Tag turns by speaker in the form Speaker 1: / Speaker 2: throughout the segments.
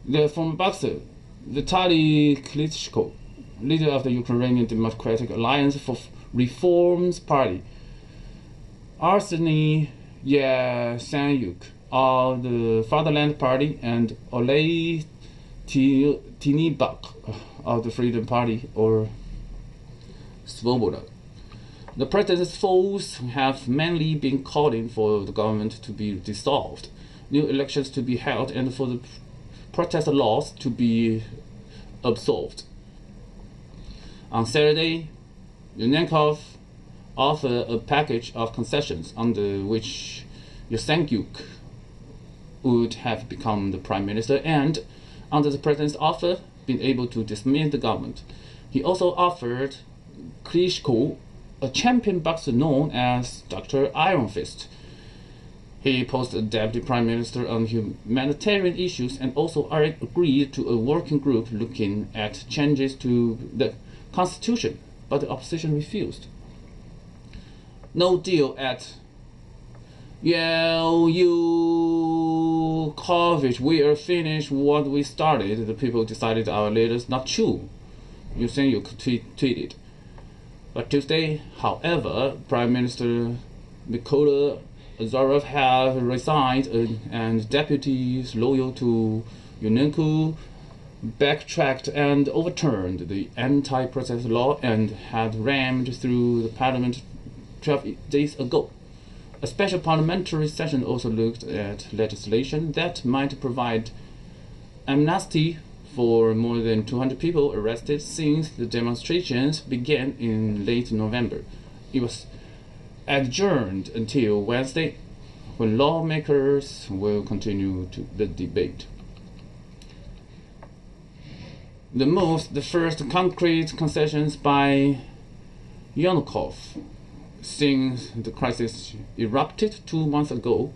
Speaker 1: The former boxer Vitaly Klitschko, leader of the Ukrainian Democratic Alliance for Reforms Party, Arseniy Yatsenyuk of the Fatherland Party, and Oleh Tynybak of the Freedom Party, or Svoboda. The president's foes have mainly been calling for the government to be dissolved, new elections to be held, and for the protest laws to be absolved. On Saturday, Yatsenyuk offered a package of concessions under which Yatsenyuk would have become the prime minister and, under the president's offer, been able to dismiss the government. He also offered Klitschko a champion boxer known as Dr. Iron Fist. He posted deputy prime minister on humanitarian issues and also agreed to a working group looking at changes to the constitution, but the opposition refused. No deal at Yanukovych. We are finished what we started. The people decided our leaders not to. Yatsenyuk tweeted. But Tuesday, however, Prime Minister Mykola Azarov have resigned, and deputies loyal to Yatsenyuk backtracked and overturned the anti-protest law and had rammed through the parliament 12 days ago. A special parliamentary session also looked at legislation that might provide amnesty for more than 200 people arrested since the demonstrations began in late November. It was adjourned until Wednesday, when lawmakers will continue the debate. The first concrete concessions by Yanukovych since the crisis erupted 2 months ago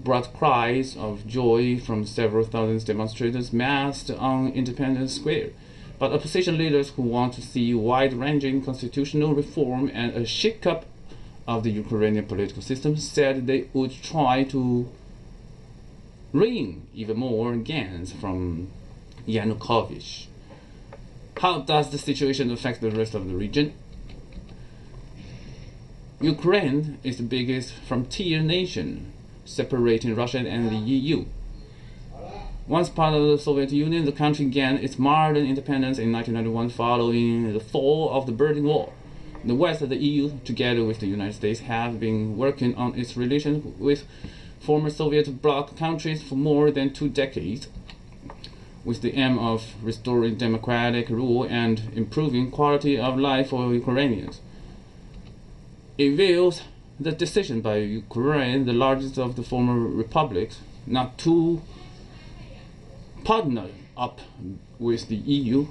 Speaker 1: brought cries of joy from several thousand demonstrators massed on Independence Square. But opposition leaders who want to see wide-ranging constitutional reform and a shake-up of the Ukrainian political system said they would try to wring even more gains from Yanukovych. How does the situation affect the rest of the region? Ukraine is the biggest frontier nation, separating Russia and the EU. Once part of the Soviet Union, the country gained its modern independence in 1991 following the fall of the Berlin Wall. The West and the EU, together with the United States, have been working on its relations with former Soviet bloc countries for more than 2 decades, with the aim of restoring democratic rule and improving quality of life for Ukrainians. It views the decision by Ukraine, the largest of the former republics, not to partner up with the EU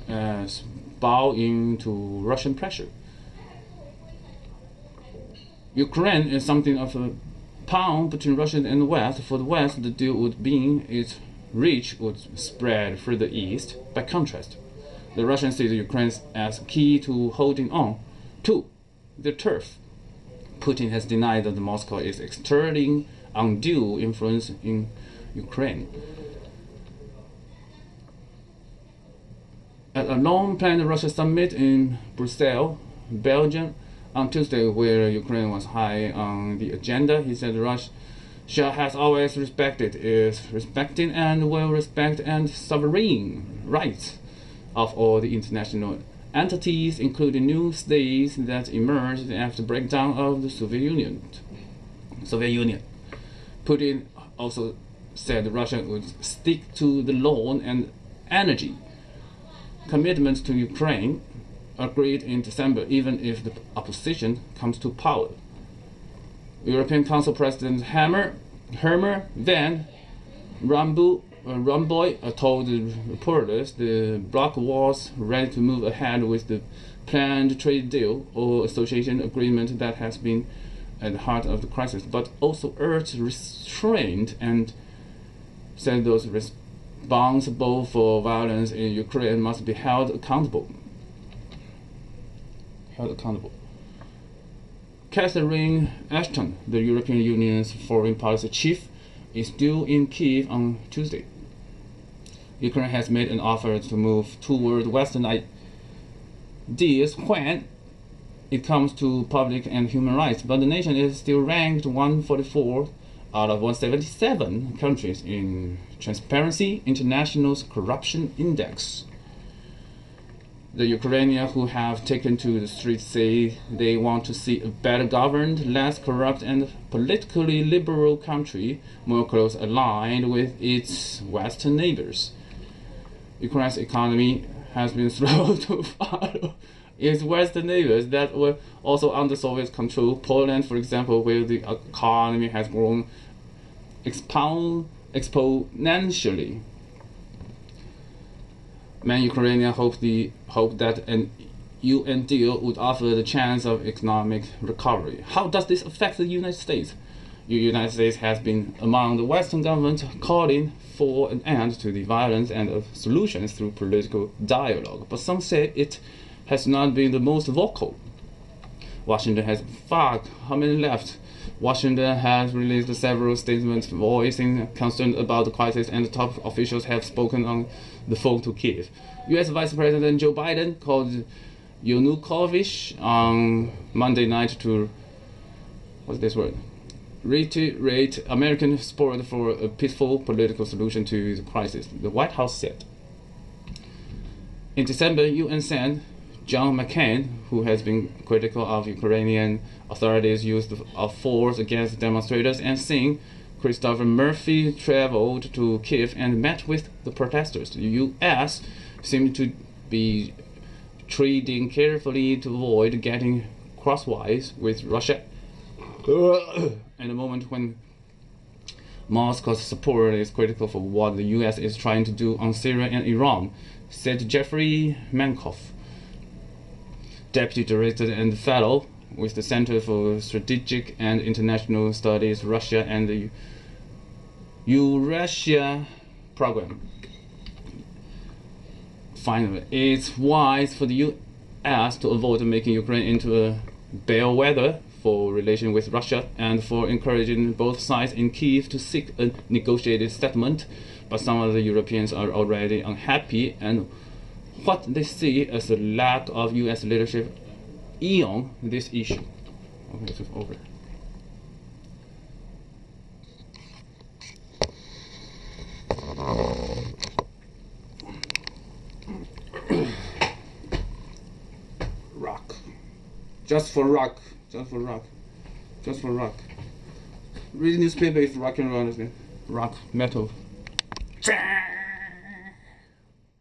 Speaker 1: as bowing to Russian pressure. Ukraine is something of a pound between Russia and the West. For the West, the deal would mean its reach would spread further east. By contrast, the Russians see the Ukraine as key to holding on to the turf. Putin has denied that Moscow is exerting undue influence in Ukraine. At a long-planned Russia summit in Brussels, Belgium, on Tuesday, where Ukraine was high on the agenda, he said Russia has always respected, is respecting, and will respect and sovereign rights of all the international entities, including new states that emerged after the breakdown of the Soviet Union. Putin also said Russia would stick to the loan and energy commitments to Ukraine agreed in December, even if the opposition comes to power. European Council President Herman Van Rompuy told the reporters the bloc was ready to move ahead with the planned trade deal or association agreement that has been at the heart of the crisis, but also urged restraint and said those responsible for violence in Ukraine must be held accountable. Catherine Ashton, the European Union's foreign policy chief, is due in Kyiv on Tuesday. Ukraine has made an offer to move toward Western ideas when it comes to public and human rights, but the nation is still ranked 144 out of 177 countries in Transparency International's Corruption Index. The Ukrainians who have taken to the streets say they want to see a better governed, less corrupt and politically liberal country, more closely aligned with its Western neighbors. Ukraine's economy has been slow to follow its Western neighbors that were also under Soviet control. Poland, for example, where the economy has grown exponentially. Many Ukrainians hope that an UN deal would offer the chance of economic recovery. How does this affect the United States? The United States has been among the Western governments calling for an end to the violence and of solutions through political dialogue, but some say it has not been the most vocal. Washington has left. Washington has released several statements voicing concern about the crisis, and top officials have spoken on the phone to Kiev. U.S. Vice President Joe Biden called Yanukovych on Monday night to reiterate American support for a peaceful political solution to the crisis, the White House said. In December, UN sent John McCain, who has been critical of Ukrainian authorities' use of force against demonstrators, and Singh Christopher Murphy traveled to Kiev and met with the protesters. The U.S. seemed to be treading carefully to avoid getting crosswise with Russia. In a moment when Moscow's support is critical for what the U.S. is trying to do on Syria and Iran, said Jeffrey Mankoff, Deputy Director and Fellow with the Center for Strategic and International Studies, Russia and the Eurasia Program. Finally, it's wise for the U.S. to avoid making Ukraine into a bellwether for relations with Russia and for encouraging both sides in Kiev to seek a negotiated settlement, but some of the Europeans are already unhappy and what they see as a lack of U.S. leadership on this issue. Okay, it's over. Rock. Just for rock. Reading newspaper is rock and roll, isn't it? Rock, metal.